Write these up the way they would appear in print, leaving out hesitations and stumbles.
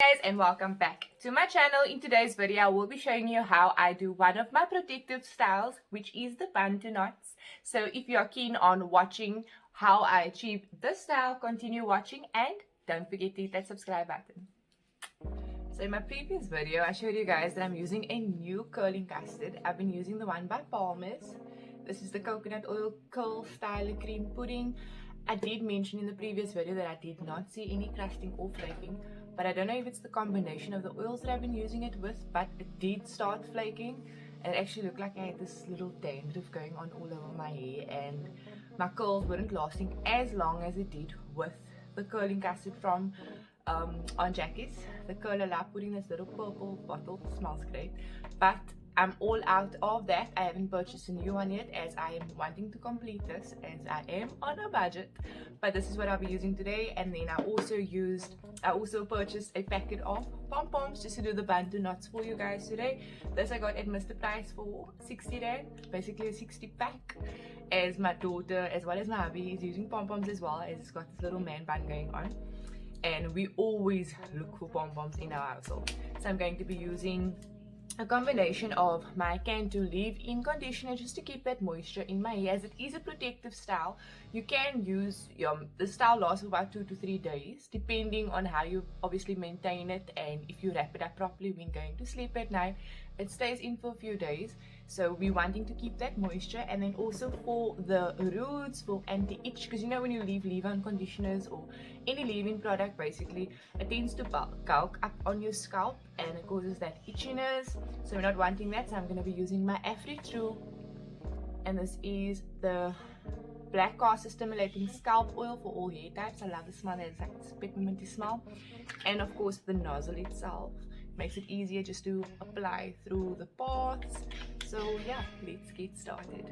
Guys, and welcome back to my channel. In today's video I will be showing you how I do one of my protective styles, which is the Bantu knots. So if you are keen on watching how I achieve this style, continue watching and don't forget to hit that subscribe button. So in my previous video I showed you guys that I'm using a new curling custard. I've been using the one by Palmer's. This is the coconut oil curl style cream pudding. I did mention in the previous video that I did not see any crusting or flaking, but I don't know if it's the combination of the oils that I've been using it with, but it did start flaking and it actually looked like I had this little dandruff going on all over my hair, and my curls weren't lasting as long as it did with the curling custard from on Jackie's, the curler lab pudding. This little purple bottle smells great, but I'm all out of that. I haven't purchased a new one yet as I am wanting to complete this as I am on a budget, but this is what I'll be using today. And then I also purchased a packet of pom-poms just to do the Bantu knots for you guys today. This I got at Mr. Price for 60 rand, basically a 60 pack, as my daughter as well as my hubby is using pom-poms as well, as it's got this little man bun going on and we always look for pom-poms in our household. So I'm going to be using a combination of my Cantu leave-in conditioner just to keep that moisture in my hair, as it is a protective style. You can use the style lasts for about 2 to 3 days depending on how you obviously maintain it, and if you wrap it up properly when going to sleep at night, it stays in for a few days. So we're wanting to keep that moisture. And then also for the roots, for anti-itch, because you know when you leave leave-in conditioners or any leave-in product, basically it tends to bulk up on your scalp and it causes that itchiness, so we're not wanting that. So I'm going to be using my AfriTru, and this is the black Castor stimulating scalp oil for all hair types. I love the smell. There's like this pepperminty smell, and of course the nozzle itself makes it easier just to apply through the parts. So yeah, let's get started.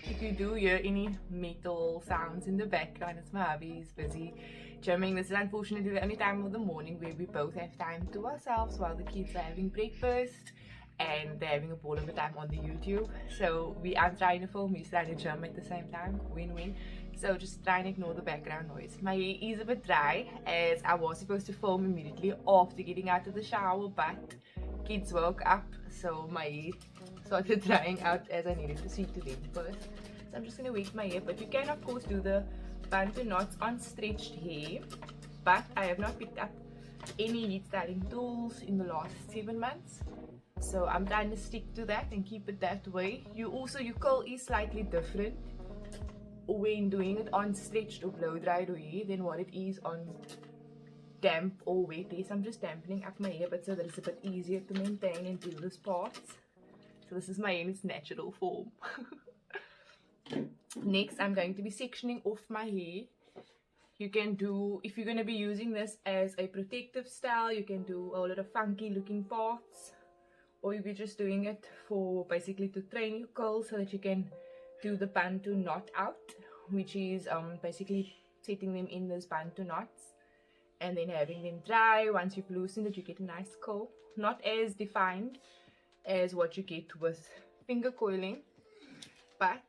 If you do hear any metal sounds in the background, it's my hubby. He's busy gymming. This is unfortunately the only time of the morning where we both have time to ourselves while the kids are having breakfast and they're having a ball of a time on the YouTube. So I'm trying to film, he's trying to gym at the same time. Win-win. So just try and ignore the background noise. My hair is a bit dry as I was supposed to film immediately after getting out of the shower, but kids woke up, so my hair started drying out as I needed to see to them first. So I'm just going to wet my hair, but you can of course do the Bantu knots on stretched hair, but I have not picked up any heat styling tools in the last 7 months, so I'm trying to stick to that and keep it that way. Your curl is slightly different when doing it on stretched or blow dried hair than what it is on damp or wet hair. So I'm just dampening up my hair but so that it's a bit easier to maintain and do this part. So this is my hair in its natural form. Next I'm going to be sectioning off my hair. You can do, if you're going to be using this as a protective style, you can do a lot of funky looking parts, or if you're just doing it for basically to train your curls so that you can do the Bantu knot out, which is basically setting them in those Bantu knots and then having them dry. Once you've loosened it, you get a nice curl, not as defined as what you get with finger coiling, but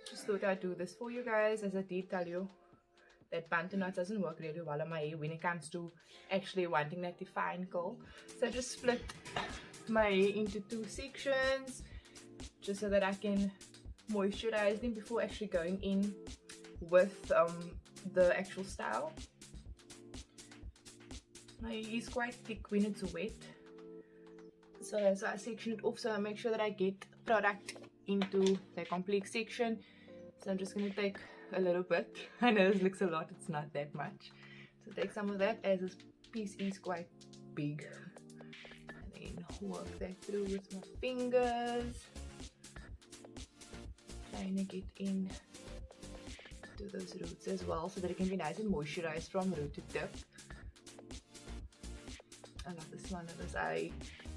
just thought I'd do this for you guys, as I did tell you that Bantu knots doesn't work really well on my hair when it comes to actually wanting that defined curl. So I just split my hair into 2 sections just so that I can moisturize them before actually going in with the actual style. My hair is quite thick when it's wet, so that's why I section it off, so I make sure that I get product into the complex section. So I'm just going to take a little bit. I know this looks a lot, it's not that much. So take some of that, as this piece is quite big, and then work that through with my fingers, trying to get in to those roots as well so that it can be nice and moisturized from root to tip. I love the smell of this. I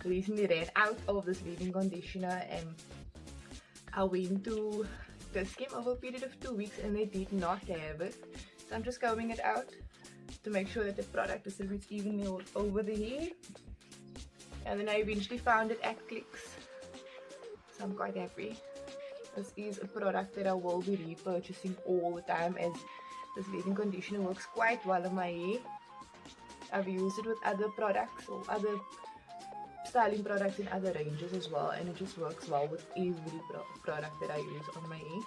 recently ran out of this leave-in conditioner and I went to Castor over a period of 2 weeks and they did not have it. So I'm just combing it out to make sure that the product distributes evenly all over the hair. And then I eventually found it at Clicks, so I'm quite happy. This is a product that I will be repurchasing all the time, as this leave-in conditioner works quite well on my hair. I've used it with other products or other styling products in other ranges as well, and it just works well with every product that I use on my hair.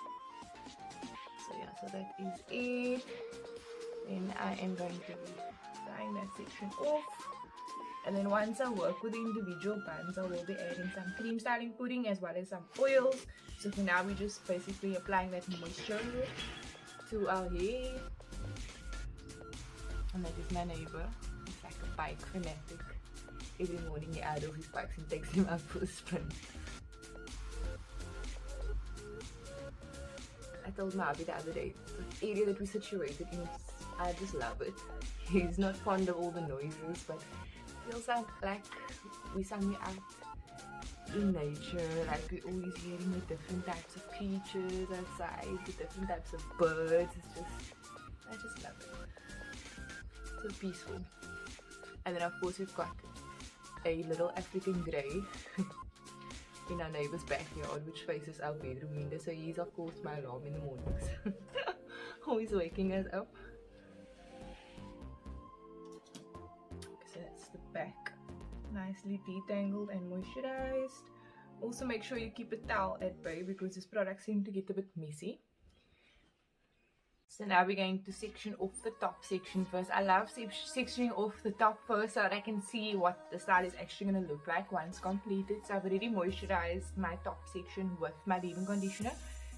So yeah, so that is it. Then I am going to be drying that section off, and then once I work with the individual buns, I will be adding some cream styling pudding as well as some oils. So for now we're just basically applying that moisture to our hair. And that is my neighbor. He's like a bike fanatic. Every morning he out of his bikes and takes him out for a sprint. I told Mabi the other day, the area that we're situated in, I just love it. He's not fond of all the noises, but it feels like we're somewhere out in nature, like we're always hearing the different types of creatures outside, the different types of birds. I just love it. So peaceful. And then of course we've got a little African grey in our neighbour's backyard, which faces our bedroom window. So he's of course my alarm in the mornings. Always waking us up. So that's the back, nicely detangled and moisturized. Also make sure you keep a towel at bay because this product seems to get a bit messy. So now we're going to section off the top section first. I love sectioning off the top first so that I can see what the style is actually going to look like once completed. So I've already moisturized my top section with my leave-in conditioner.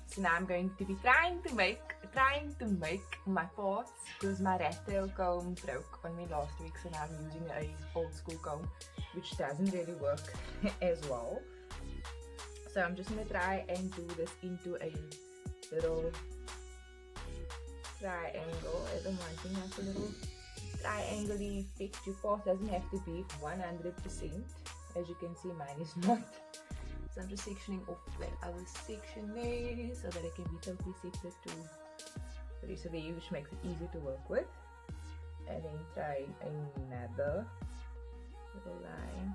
So now I'm going to be trying to make my parts because my rat tail comb broke on me last week. So now I'm using a old school comb, which doesn't really work as well. So I'm just going to try and do this into a little triangle. As I'm wanting like a little triangle effect. Your part doesn't have to be 100%. As you can see, mine is not. So I'm just sectioning off that other section there so that it can be totally separate to the rest of the hair, which makes it easier to work with. And then trying another little line.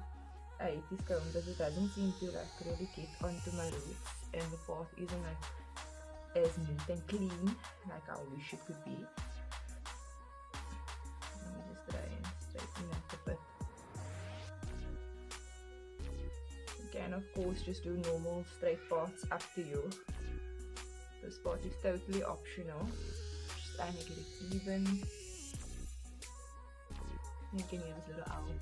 I hate this comb because it doesn't seem to like really get onto my roots, and the part isn't like as neat and clean like I wish it could be. Let me just try and straighten that a bit. You can of course just do normal straight parts, up to you. This part is totally optional. Just trying to get it even. You can hear this little owl.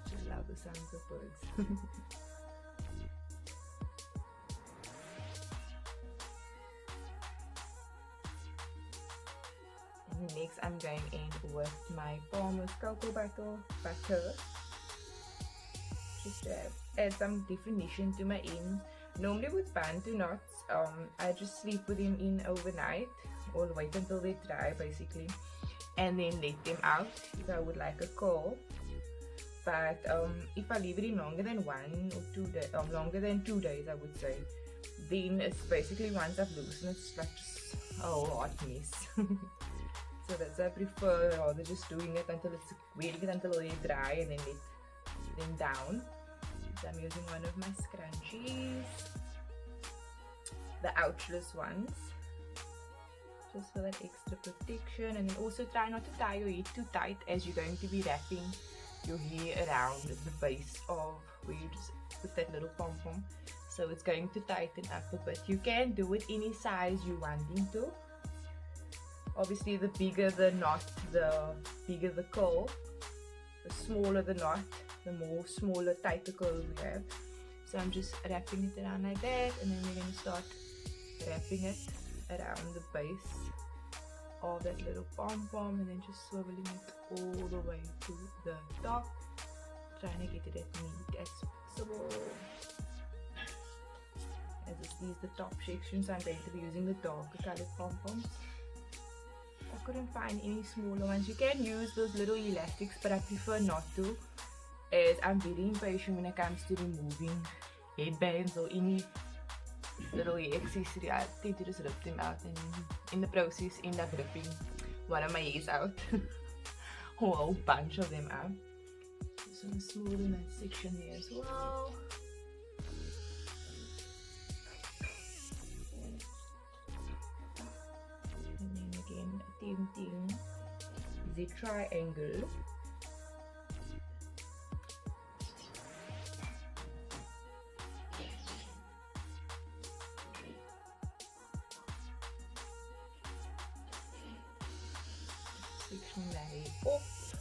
Just love the sounds of birds. Next, I'm going in with my Palmer's cocoa butter, just to add some definition to my ends. Normally with Bantu knots, I just sleep with them in overnight or wait until they dry basically, and then let them out if I would like a curl. But if I leave it in longer than 1 or 2 days, longer than 2 days I would say, then it's basically once I've loosened it's like just a whole hot mess. So that's why I prefer rather just doing it until it's waiting it until they dry and then let them down. So I'm using one of my scrunchies, the ouchless ones, just for that extra protection. And then also try not to tie your hair too tight as you're going to be wrapping your hair around the base of where you just put that little pom-pom. So it's going to tighten up a bit. You can do it any size you wanting to. Obviously the bigger the knot, the bigger the curl. The smaller the knot, the more smaller, tighter curl we have. So I'm just wrapping it around like that, and then we're going to start wrapping it around the base of that little pom-pom, and then just swiveling it all the way to the top, trying to get it as neat as possible. As this is the top section, so I'm going to be using the darker colored pom-poms. I couldn't find any smaller ones. You can use those little elastics, but I prefer not to, as I'm very impatient when it comes to removing headbands or any little hair accessory. I tend to just rip them out, and in the process end up ripping one of my hairs out or a whole bunch of them out. Just want to smoothen that section there as well. the triangle. Section that off.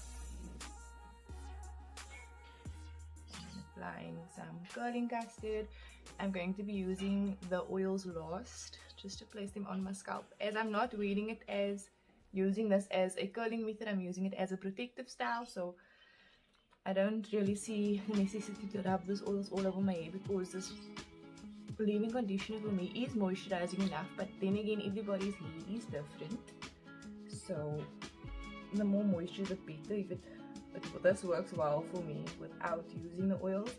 And applying some curling custard. I'm going to be using the oils last, just to place them on my scalp, as I'm not wearing it as using this as a curling method. I'm using it as a protective style, so I don't really see the necessity to rub this oils all over my hair, because this leave-in conditioner for me is moisturizing enough. But then again, everybody's hair is different, so the more moisture the better. But this works well for me without using the oils,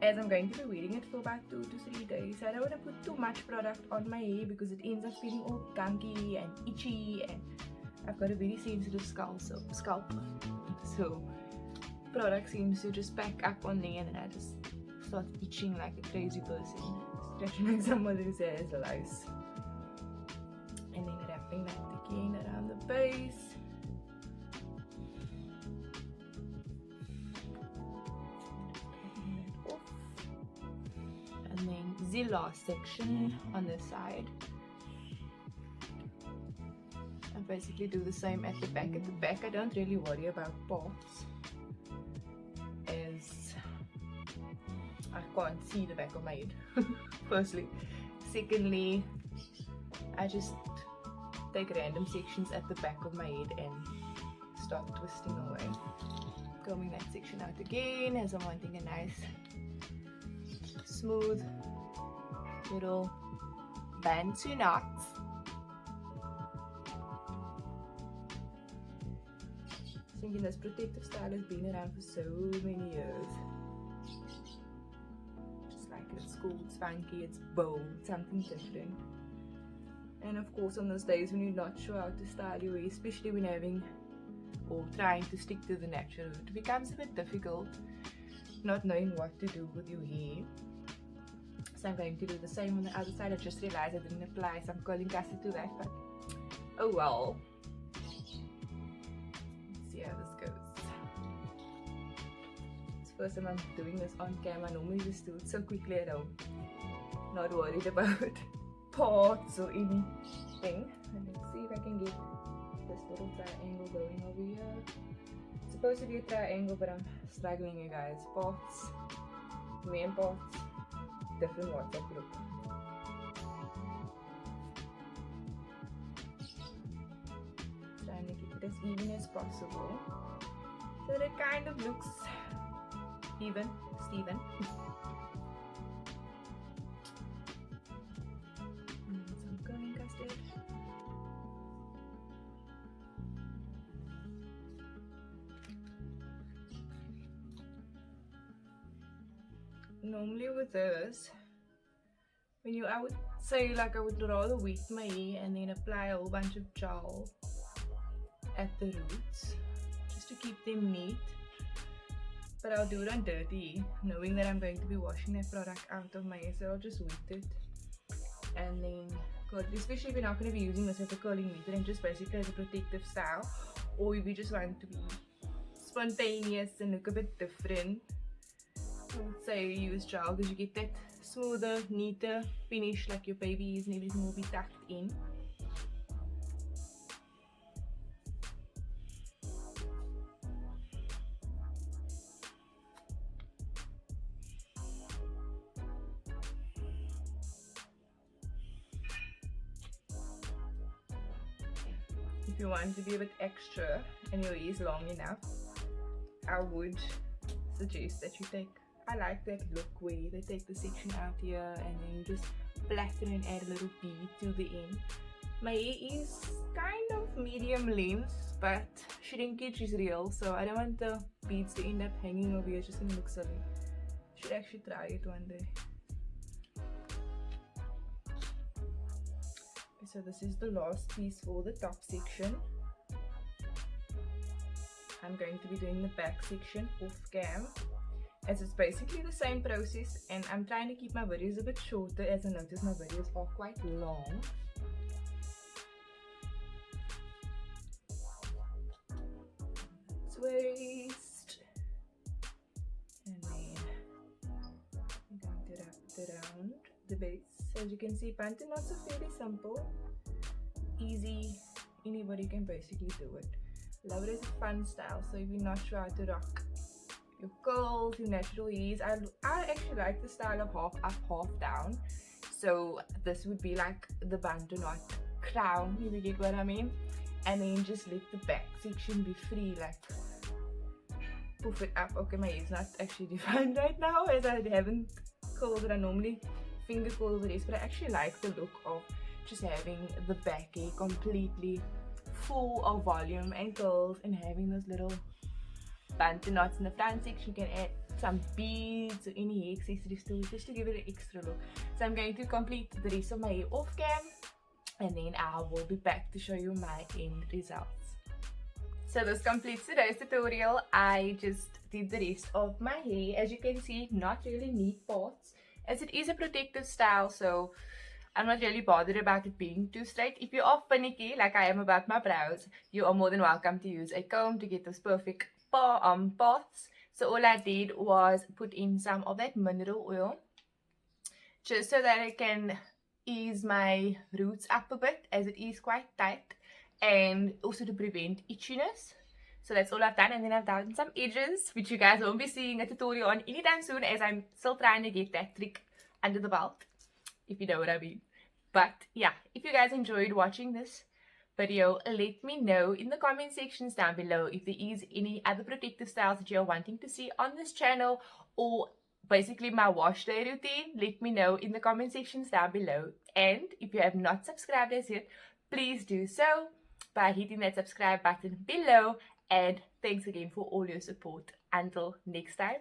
as I'm going to be wearing it for about 2 to 3 days. I don't want to put too much product on my hair because it ends up feeling all gunky and itchy, and I've got a very sensitive scalp, so product seems to just pack up on there, and then I just start itching like a crazy person, scratching like somebody's hair is lice. And then wrapping that again around the base. And then the last section on the side. I basically do the same at the back. At the back I don't really worry about parts, as I can't see the back of my head firstly. Secondly, I just take random sections at the back of my head and start twisting away, combing that section out again, as I'm wanting a nice smooth little Bantu knots. Thinking this protective style has been around for so many years. Just like it, it's cool, it's funky, it's bold, something different. And of course, on those days when you're not sure how to style your hair, especially when having or trying to stick to the natural route, it becomes a bit difficult not knowing what to do with your hair. So I'm going to do the same on the other side. I just realized I didn't apply some curling custard to that, but oh well. Let's see how this goes. It's the first time I'm doing this on camera. I normally just do it so quickly at home, not worried about parts or anything. And let's see if I can get this little triangle going over here. It's supposed to be a triangle, but I'm struggling, you guys. Parts, main parts, different WhatsApp group. Trying to keep it as even as possible, so that it kind of looks even, Steven. Some curling custard. Normally with this, I would say, like, I would rather wet my hair and then apply a whole bunch of gel at the roots just to keep them neat. But I'll do it on dirty, knowing that I'm going to be washing that product out of my hair, so I'll just wet it and then curl, especially if you're not going to be using this as a curling method and just basically as a protective style, or if you just want to be spontaneous and look a bit different. I would say use gel, because you get that smoother, neater finish, like your babies and everything will be tucked in. If you want to be a bit extra and your hair is long enough, I would suggest that you take, I like that look where they take the section out here and then you just flatten and add a little bead to the end. My hair is kind of medium length, but shrinkage is real, so I don't want the beads to end up hanging over here. It's just gonna look silly. Should actually try it one day. Okay, so this is the last piece for the top section. I'm going to be doing the back section off cam, as it's basically the same process, and I'm trying to keep my videos a bit shorter, as I notice my videos are quite long. the base. As you can see, Bantu knots are fairly simple, easy, anybody can basically do it. Love it as a fun style, so if you're not sure how to rock your curls, your natural ease, I actually like the style of half up, half down. So this would be like the Bantu knot crown, if you get what I mean. And then just let the back section be free, like poof it up. Okay, my hair's not actually defined right now as I haven't curls that I normally finger curl the rest, but I actually like the look of just having the back hair completely full of volume and curls and having those little Bantu knots in the front section. You can add some beads or any hair accessories to it just to give it an extra look. So I'm going to complete the rest of my hair off cam and then I will be back to show you my end results. So this completes today's tutorial. I just did the rest of my hair. As you can see, not really neat parts as it is a protective style, so I'm not really bothered about it being too straight. If you are finicky like I am about my brows, you are more than welcome to use a comb to get those perfect paths. So all I did was put in some of that mineral oil just so that it can ease my roots up a bit as it is quite tight, and also to prevent itchiness. So that's all I've done, and then I've done some edges which you guys won't be seeing a tutorial on anytime soon as I'm still trying to get that trick under the belt, if you know what I mean. But yeah, if you guys enjoyed watching this video, let me know in the comment sections down below if there is any other protective styles that you're wanting to see on this channel, or basically my wash day routine. Let me know in the comment sections down below. And if you have not subscribed as yet, please do so by hitting that subscribe button below. And thanks again for all your support. Until next time,